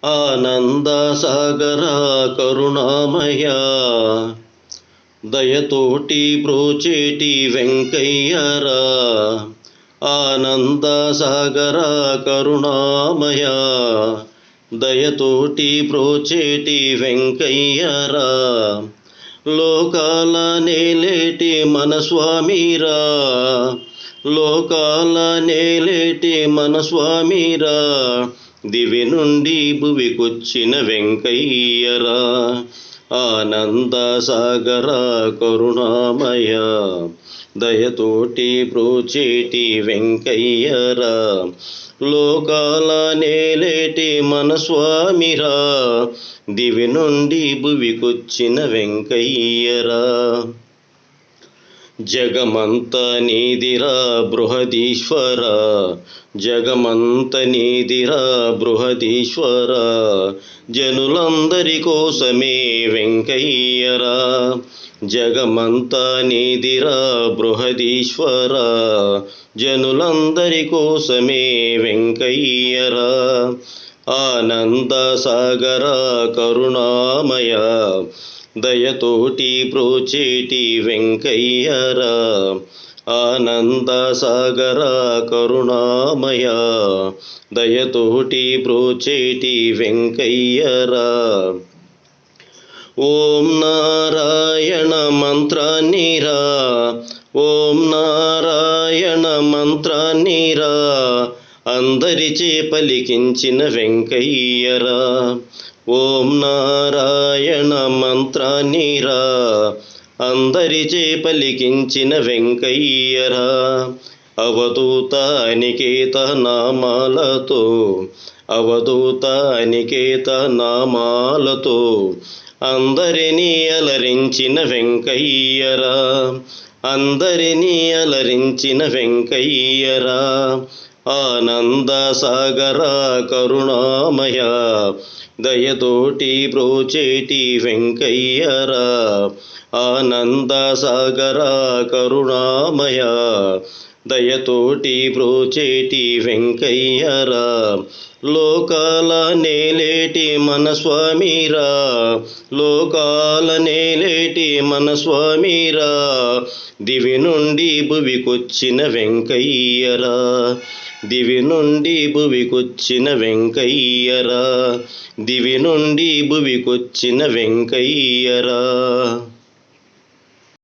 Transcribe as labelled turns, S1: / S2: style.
S1: ఆనంద సాగర కరుణామయ దయతోటి బ్రోచేటి వెంకయ్యరా. ఆనంద సాగర కరుణామయ దయతోటి బ్రోచేటి వెంకయ్యరా. లోకాల నేలేటి మన స్వామిరా, లోకాల నేలేటి మన స్వామిరా. దివి నుండి భువికొచ్చిన వెంకయ్యరా. ఆనంద సాగర కరుణామయ దయతోటి బ్రోచేటి వెంకయ్యరా. లోకాల నేలేటి మన స్వామిరా. దివి నుండి భువికొచ్చిన వెంకయ్యరా. జగమంత నీదిరా బృహదీశ్వర, జగమంత నీదిరా బృహదీశ్వర. జనులందరి కోసమే వెంకయ్యరా. జగమంత నీదిరా బృహదీశ్వర, జనులందరి కోసమే వెంకయ్యరా. ఆనంద సాగర కరుణామయ దయతోటి బ్రోచేటి వెంకయ్యరా. ఆనంద సాగర కరుణామయ దయతోటి బ్రోచేటి వెంకయ్యరా. ఓం నారాయణ మంత్రాన్నిరా, ఓం నారాయణ మంత్రాన్నిరా. అందరిచే పలికించిన వెంకయ్యరా. ఓం నారాయణ మంత్రాన్నిరా. అందరిచే పలికించిన వెంకయ్యరా. అవధూత అనికేత నామాలతో, అవధూత అనికేత నామాలతో అందరినీ అలరించిన వెంకయ్యరా. అందరినీ అలరించిన వెంకయ్యరా. ఆనంద సాగర కరుణామయ దయతోటి బ్రోచేటి వెంకయ్యరా. ఆనంద సాగర కరుణామయ దయతోటి బ్రోచేటి వెంకయ్యరా. లోకాల నేలేటి మన స్వామిరా, లోకాల నేలేటి మన స్వామిరా. దివి నుండి భువికొచ్చిన వెంకయ్యరా. దివి నుండి భువికొచ్చిన వెంకయ్యరా. దివి నుండి భువికొచ్చిన వెంకయ్యరా.